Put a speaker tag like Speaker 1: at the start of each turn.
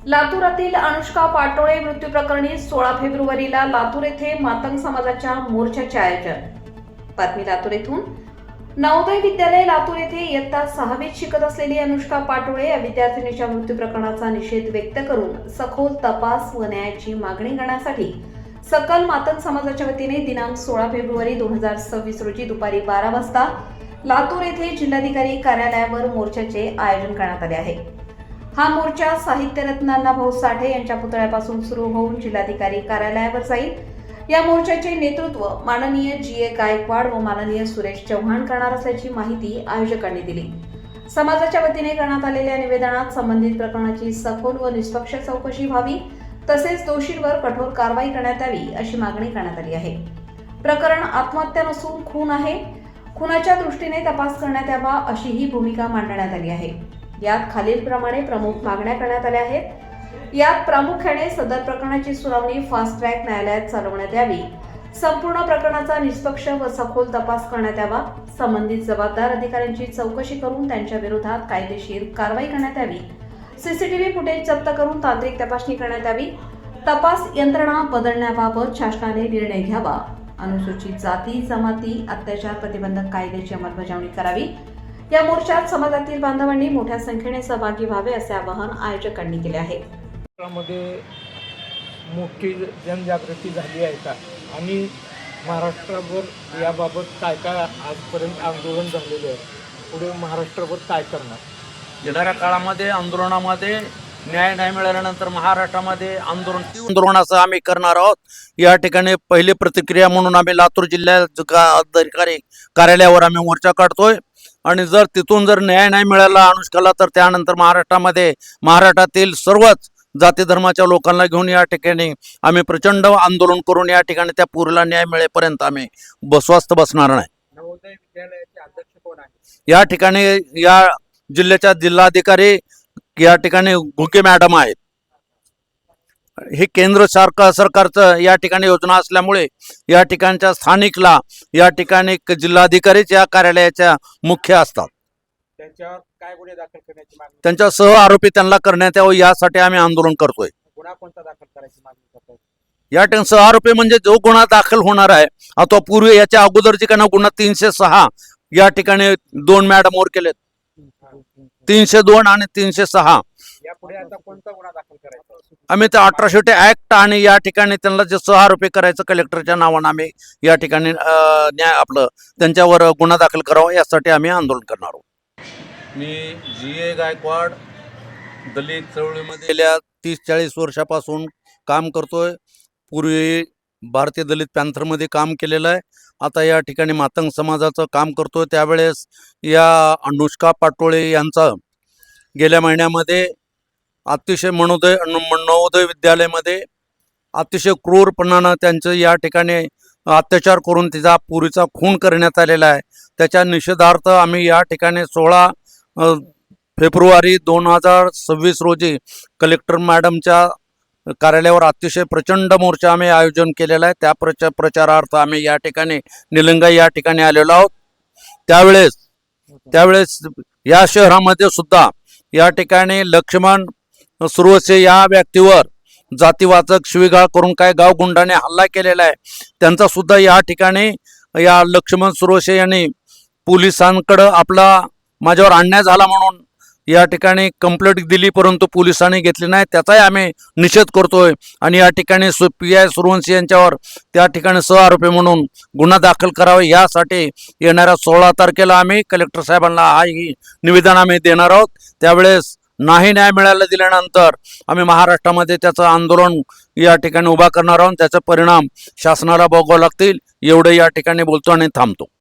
Speaker 1: लातूरातील अनुष्का पाटोळे मृत्यू प्रकरणी 16 फेब्रुवारीला लातूर येथे मातंग समाजाच्या मोर्चाचे आयोजन। बातमी लातूर येथून। नवोदय विद्यालय लातूर येथे इयत्ता 6वीत शिकत असलेली अनुष्का पाटोळे या विद्यार्थिनीच्या मृत्यू प्रकरणाचा निषेध व्यक्त करून सखोल तपास व न्यायाची मागणी करण्यासाठी सकल मातंग समाजाच्या वतीने दिनांक 16 फेब्रुवारी 2026 रोजी दुपारी 12 वाजता लातूर येथे जिल्हाधिकारी कार्यालयावर मोर्चाचे आयोजन करण्यात आले आहे। हा मोर्चा साहित्यरत्न अण्णाभाऊ साठे यांच्या पुतळ्यापासून सुरू होऊन जिल्हाधिकारी कार्यालयावर जाईल। या मोर्चाचे नेतृत्व माननीय जी.ए. गायकवाड व माननीय सुरेश चव्हाण करणार असल्याची माहिती आयोजकांनी दिली। समाजाच्या वतीने करण्यात आलेल्या निवेदनात संबंधित प्रकरणाची सखोल व निष्पक्ष चौकशी व्हावी तसेच दोषींवर कठोर कारवाई करण्यात यावी अशी मागणी करण्यात आली आहे। प्रकरण आत्महत्या नसून खून आहे। खुनाच्या दृष्टीने तपास करण्यात यावा अशीही भूमिका मांडण्यात आली आहे। यात खालीलप्रमाणे प्रमुख मागण्या करण्यात आल्या आहेत। यात प्रामुख्याने सदर प्रकरणाची सुनावणी फास्ट ट्रॅक न्यायालयात चालवण्यात यावी, संपूर्ण प्रकरणाचा निष्पक्ष व सखोल तपास करण्यात यावा, संबंधित जबाबदार अधिकाऱ्यांची चौकशी करून त्यांच्या विरोधात कायदेशीर कारवाई करण्यात यावी, सीसीटीव्ही फुटेज जप्त करून तांत्रिक तपासणी करण्यात यावी, तपास यंत्रणा बदलण्याबाबत शासनाने निर्णय घ्यावा, अनुसूचित जाती जमाती अत्याचार प्रतिबंधक कायद्याची अंमलबजावणी करावी। या मोर्चात समाजातील बांधवांनी मोठ्या संख्येने सहभागी व्हावे असे आवाहन आयोजकांनी केले आहे।
Speaker 2: मध्ये मोठी जनजागृती झाली आहे का आणि महाराष्ट्रावर याबाबत काय काय आजपर्यंत आंदोलन झालेले आहे, पुढे महाराष्ट्रावर काय करणार?
Speaker 3: येणाऱ्या काळामध्ये आंदोलनामध्ये न्याय नाही मिळाल्यानंतर महाराष्ट्रामध्ये आंदोलनाचं आम्ही करणार आहोत। या ठिकाणी पहिली प्रतिक्रिया म्हणून आम्ही लातूर जिल्ह्यात अधिकारी कार्यालयावर आम्ही मोर्चा काढतोय आणि जर तिथून जर न्याय नाही मिळाला अनुष्काला तर त्यानंतर महाराष्ट्रातील सर्वच जाती धर्माच्या लोकांना घेऊन या ठिकाणी आम्ही प्रचंड आंदोलन करून या ठिकाणी त्या पुरीला न्याय मिळेपर्यंत आम्ही स्वस्थ बसणार नाही।
Speaker 2: नवोदय विद्यालयाचे अध्यक्ष कोण आहे?
Speaker 3: या ठिकाणी या जिल्ह्याच्या जिल्हाधिकारी या ठिकाणी घुगे मॅडम आहेत। हे केंद्र सरकारचं या ठिकाणी योजना असल्यामुळे या ठिकाणच्या स्थानिकला या ठिकाणी जिल्हाधिकारीच या कार्यालयाच्या मुख्य असतात।
Speaker 2: त्यांच्यावर काय गुन्हे दाखल करण्याची मागणी?
Speaker 3: त्यांच्या सह आरोपी त्यांना करण्यात यावं यासाठी आम्ही आंदोलन करतोय।
Speaker 2: गुन्हा कोणता दाखल करायची मागणी करतोय?
Speaker 3: या ठिकाणी सह आरोपी म्हणजे जो गुन्हा दाखल होणार आहे आता पूर्वी याच्या अगोदर जे काही गुन्हा 306 या ठिकाणी 2 मॅडमवर केलेत, 302 आणि 306।
Speaker 2: यापुढे आता कोणता गुन्हा दाखल करायचा?
Speaker 3: आम्ही ते 1800 ऍक्ट आणि या ठिकाणी त्यांना जे सह आरोपी करायचं कलेक्टरच्या नावानं आम्ही या ठिकाणी त्यांच्यावर गुन्हा दाखल करावा यासाठी आम्ही आंदोलन करणार आहोत। मी जी.ए. गायकवाड दलित चळवळीमध्ये गेल्या 30-40 वर्षापासून काम करतोय। पूर्वी भारतीय दलित पॅन्थरमध्ये काम केलेलं आहे। आता या ठिकाणी मातंग समाजाचं काम करतोय। त्यावेळेस या अनुष्का पाटोळे यांचा गेल्या महिन्यामध्ये अतिशय नवोदय विद्यालयामध्ये अतिशय क्रूरपणानं त्यांचं या ठिकाणी अत्याचार करून तिचा पुरीचा खून करण्यात आलेला आहे। त्याच्या निषेधार्थ आम्ही या ठिकाणी 16 फेब्रुवारी 2026 रोजी कलेक्टर मॅडमच्या कार्यालयावर अतिशय प्रचंड मोर्चा आम्ही आयोजन केलेला आहे। त्या प्रचारार्थ आम्ही या ठिकाणी निलंगा या ठिकाणी आलेलो आहोत। त्यावेळेस या शहरामध्ये सुद्धा या ठिकाणी लक्ष्मण सुरवसे या व्यक्तीवर जातीवाचक शिवीगाळ करून काय गावगुंडाने हल्ला केलेला आहे। त्यांचा सुद्धा या ठिकाणी या लक्ष्मण सुरवसे यांनी पोलिसांकडे माझ्यावर अन्याय झाला म्हणून या ठिकाणी कंप्लेंट दिली, परंतु पोलिसांनी घेतली नाही। त्याचाही आम्ही निषेध करतोय आणि या ठिकाणी पी.आय. सुरवंशी यांच्यावर त्या ठिकाणी सह आरोपी म्हणून गुन्हा दाखल करावा यासाठी येणाऱ्या 16 तारखेला आम्ही कलेक्टर साहेबांना ही निवेदन आम्ही देणार आहोत। त्यावेळेस नाही न्याय मिळायला दिल्यानंतर आम्ही महाराष्ट्रामध्ये त्याचं आंदोलन या ठिकाणी उभा करणार आहोत। त्याचा परिणाम शासनाला भोगावे लागतील एवढे या ठिकाणी बोलतो आणि थांबतो।